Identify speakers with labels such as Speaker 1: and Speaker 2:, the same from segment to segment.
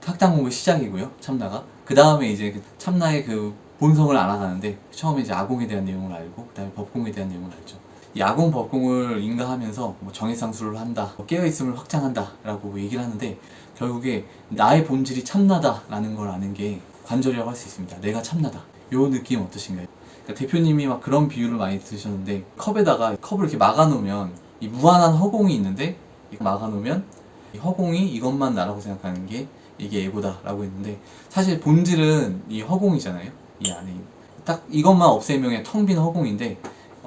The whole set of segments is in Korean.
Speaker 1: 학당 공부 시작이고요. 참나가. 그 다음에 이제 참나의 그 본성을 알아가는데 처음에 이제 아공에 대한 내용을 알고 그 다음에 법공에 대한 내용을 알죠. 이 아공 법공을 인가하면서 뭐 정해상수를 한다, 뭐 깨어있음을 확장한다 라고 얘기를 하는데 결국에 나의 본질이 참나다 라는 걸 아는 게 관절이라고 할 수 있습니다. 내가 참나다. 요 느낌 어떠신가요? 그러니까 대표님이 막 그런 비유를 많이 드셨는데 컵에다가 컵을 이렇게 막아놓으면 이 무한한 허공이 있는데 막아놓으면 이 허공이 이것만 나라고 생각하는 게 이게 에고다 라고 했는데 사실 본질은 이 허공이잖아요. 이 안에 딱 이것만 없애면 그냥 텅 빈 허공인데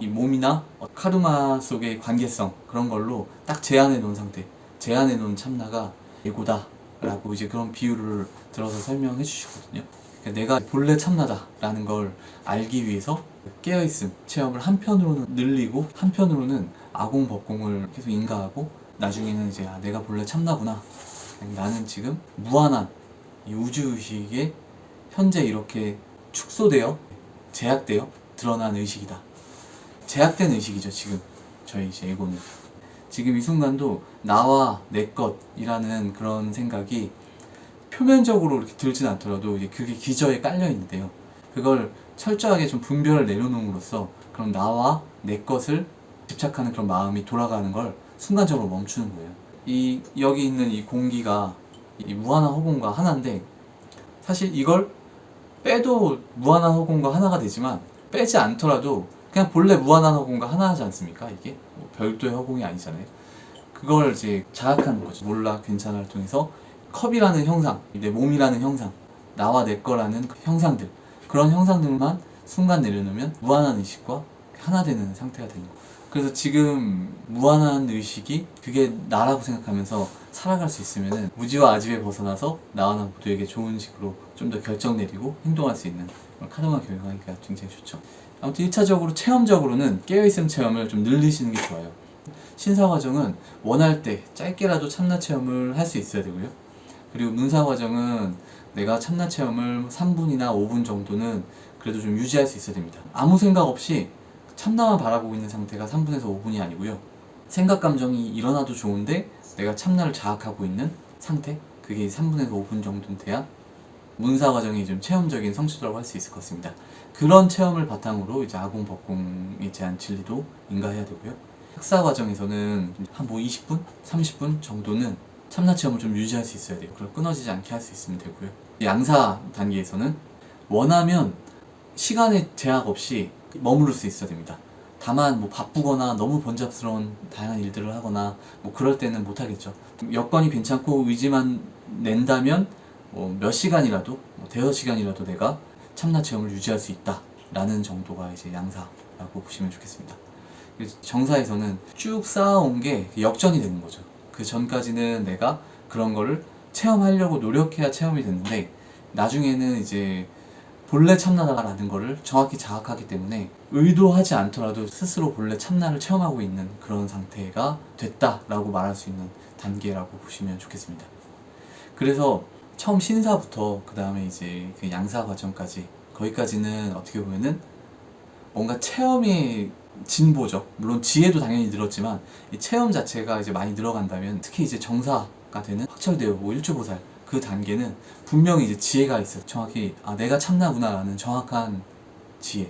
Speaker 1: 이 몸이나 카르마 속의 관계성 그런 걸로 딱 제한해 놓은 상태, 제한해 놓은 참나가 에고다 라고 이제 그런 비유를 들어서 설명해 주시거든요. 그러니까 내가 본래 참나다 라는 걸 알기 위해서 깨어있음 체험을 한편으로는 늘리고 한편으로는 아공 법공을 계속 인가하고 나중에는 이제 내가 본래 참나구나, 나는 지금 무한한 이 우주의식에 현재 이렇게 축소되어 제약되어 드러난 의식이다. 제약된 의식이죠. 지금 저희 이제 에고는 지금 이 순간도 나와 내 것이라는 그런 생각이 표면적으로 이렇게 들진 않더라도 이제 그게 기저에 깔려 있는데요. 그걸 철저하게 좀 분별을 내려놓음으로써 그럼 나와 내 것을 집착하는 그런 마음이 돌아가는 걸 순간적으로 멈추는 거예요. 이 여기 있는 이 공기가 이 무한한 허공과 하나인데 사실 이걸 빼도 무한한 허공과 하나가 되지만 빼지 않더라도 그냥 본래 무한한 허공과 하나 하지 않습니까? 이게 뭐 별도의 허공이 아니잖아요. 그걸 이제 자학하는 거죠. 몰라 괜찮아를 통해서 컵이라는 형상, 내 몸이라는 형상, 나와 내 거라는 그 형상들, 그런 형상들만 순간 내려놓으면 무한한 의식과 하나 되는 상태가 되는 거예요. 그래서 지금 무한한 의식이 그게 나라고 생각하면서 살아갈 수 있으면은 무지와 아집에 벗어나서 나와 나 모두에게 좋은 식으로 좀 더 결정 내리고 행동할 수 있는 그런 카르마 교육하기가 굉장히 좋죠. 아무튼 1차적으로 체험적으로는 깨어있음 체험을 좀 늘리시는 게 좋아요. 신사 과정은 원할 때 짧게라도 참나 체험을 할 수 있어야 되고요. 그리고 문사 과정은 내가 참나 체험을 3분이나 5분 정도는 그래도 좀 유지할 수 있어야 됩니다. 아무 생각 없이 참나만 바라보고 있는 상태가 3분에서 5분이 아니고요. 생각 감정이 일어나도 좋은데 내가 참나를 자학하고 있는 상태, 그게 3분에서 5분 정도는 돼야 문사 과정이 좀 체험적인 성취도라고 할 수 있을 것 같습니다. 그런 체험을 바탕으로 이제 아공 법공에 대한 진리도 인가해야 되고요. 학사 과정에서는 한 뭐 20분, 30분 정도는 참나 체험을 좀 유지할 수 있어야 돼요. 그걸 끊어지지 않게 할 수 있으면 되고요. 양사 단계에서는 원하면 시간의 제약 없이 머무를 수 있어야 됩니다. 다만 뭐 바쁘거나 너무 번잡스러운 다양한 일들을 하거나 뭐 그럴 때는 못하겠죠. 여건이 괜찮고 의지만 낸다면 몇 시간이라도 대여섯 시간이라도 내가 참나 체험을 유지할 수 있다 라는 정도가 이제 양사라고 보시면 좋겠습니다. 정사에서는 쭉 쌓아온 게 역전이 되는 거죠. 그 전까지는 내가 그런 거를 체험하려고 노력해야 체험이 됐는데 나중에는 이제 본래 참나다라는 거를 정확히 자각하기 때문에 의도하지 않더라도 스스로 본래 참나를 체험하고 있는 그런 상태가 됐다라고 말할 수 있는 단계라고 보시면 좋겠습니다. 그래서 처음 신사부터 그 다음에 이제 그 양사 과정까지 거기까지는 어떻게 보면은 뭔가 체험의 진보죠. 물론 지혜도 당연히 늘었지만 이 체험 자체가 이제 많이 늘어간다면 특히 이제 정사가 되는 확철대오, 뭐 일주보살 그 단계는 분명히 이제 지혜가 있어요. 정확히 내가 참나구나 라는 정확한 지혜.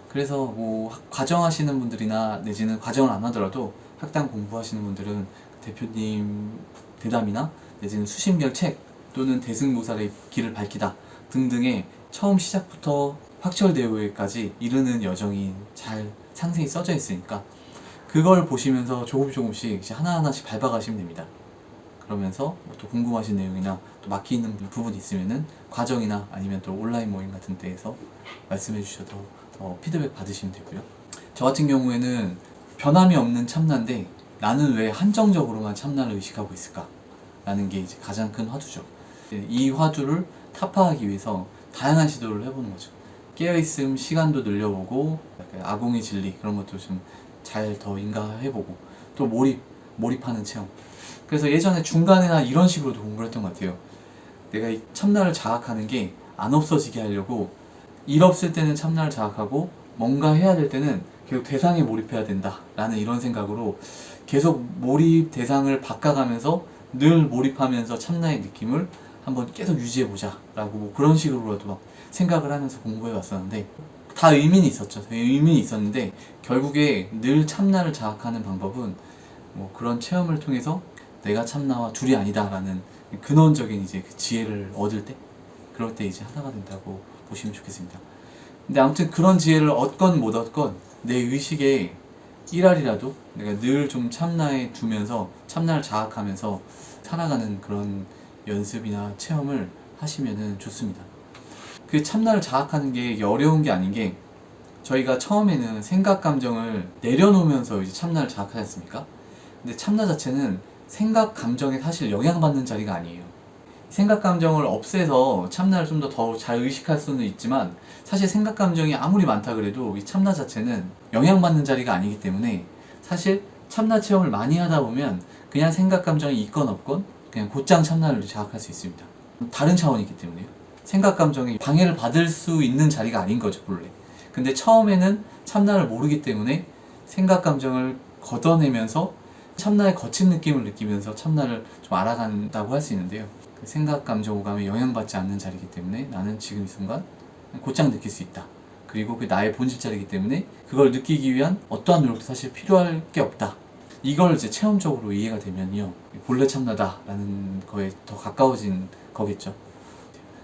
Speaker 1: 그래서 뭐 과정하시는 분들이나 내지는 과정을 안 하더라도 학당 공부하시는 분들은 대표님 대담이나 내지는 수심별 책 또는 대승보살의 길을 밝히다 등등의 처음 시작부터 확철대오에까지 이르는 여정이 잘 상세히 써져 있으니까 그걸 보시면서 조금씩 하나하나씩 밟아가시면 됩니다. 그러면서 또 궁금하신 내용이나 또 막히는 부분이 있으면은 과정이나 아니면 또 온라인 모임 같은 데에서 말씀해 주셔도 더 피드백 받으시면 되고요. 저 같은 경우에는 변함이 없는 참나인데 나는 왜 한정적으로만 참나를 의식하고 있을까? 라는 게 이제 가장 큰 화두죠. 이 화두를 타파하기 위해서 다양한 시도를 해보는 거죠. 깨어있음 시간도 늘려보고 아공의 진리 그런 것도 좀 잘 더 인가해보고 또 몰입하는 체험. 그래서 예전에 중간에나 이런 식으로도 공부를 했던 것 같아요. 내가 이 참나를 자학하는 게 안 없어지게 하려고 일 없을 때는 참나를 자학하고 뭔가 해야 될 때는 계속 대상에 몰입해야 된다 라는 이런 생각으로 계속 몰입 대상을 바꿔가면서 늘 몰입하면서 참나의 느낌을 한번 계속 유지해보자 라고 뭐 그런 식으로라도 막 생각을 하면서 공부해 왔었는데 다 의미는 있었죠. 의미는 있었는데 결국에 늘 참나를 자학하는 방법은 뭐 그런 체험을 통해서 내가 참나와 둘이 아니다 라는 근원적인 이제 그 지혜를 얻을 때, 그럴 때 이제 하나가 된다고 보시면 좋겠습니다. 근데 아무튼 그런 지혜를 얻건 못 얻건 내 의식에 1알이라도 내가 늘 좀 참나에 두면서 참나를 자학하면서 살아가는 그런 연습이나 체험을 하시면은 좋습니다. 그 참나를 자학하는 게 어려운 게 아닌 게, 저희가 처음에는 생각 감정을 내려놓으면서 이제 참나를 자학하지 않습니까? 근데 참나 자체는 생각 감정에 사실 영향받는 자리가 아니에요. 생각 감정을 없애서 참나를 좀 더 잘 의식할 수는 있지만, 사실 생각 감정이 아무리 많다 그래도 이 참나 자체는 영향받는 자리가 아니기 때문에, 사실 참나 체험을 많이 하다 보면 그냥 생각 감정이 있건 없건 그냥 곧장 참나를 자학할 수 있습니다. 다른 차원이기 때문에요. 생각 감정이 방해를 받을 수 있는 자리가 아닌 거죠, 본래. 근데 처음에는 참나를 모르기 때문에 생각 감정을 걷어내면서 참나의 거친 느낌을 느끼면서 참나를 좀 알아간다고 할 수 있는데요. 생각, 감정, 오감에 영향받지 않는 자리이기 때문에 나는 지금 이 순간 곧장 느낄 수 있다. 그리고 그 나의 본질 자리이기 때문에 그걸 느끼기 위한 어떠한 노력도 사실 필요할 게 없다. 이걸 이제 체험적으로 이해가 되면요, 본래 참나다라는 거에 더 가까워진 거겠죠.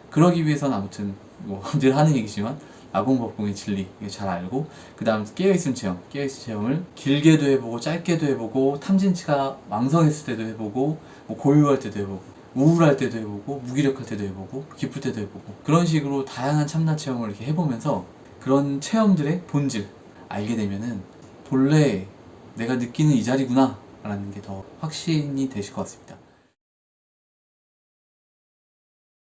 Speaker 1: 그러기 위해서는 아무튼 뭐 늘 하는 얘기지만 아공법공의 진리 잘 알고, 그 다음 깨어있음 체험, 깨어있음 체험을 길게도 해보고 짧게도 해보고 탐진치가 왕성했을 때도 해보고 뭐 고요할 때도 해보고 우울할 때도 해보고 무기력할 때도 해보고 기쁠 때도 해보고, 그런 식으로 다양한 참나 체험을 이렇게 해보면서 그런 체험들의 본질 알게 되면은 본래 내가 느끼는 이 자리구나 라는 게 더 확신이 되실 것 같습니다.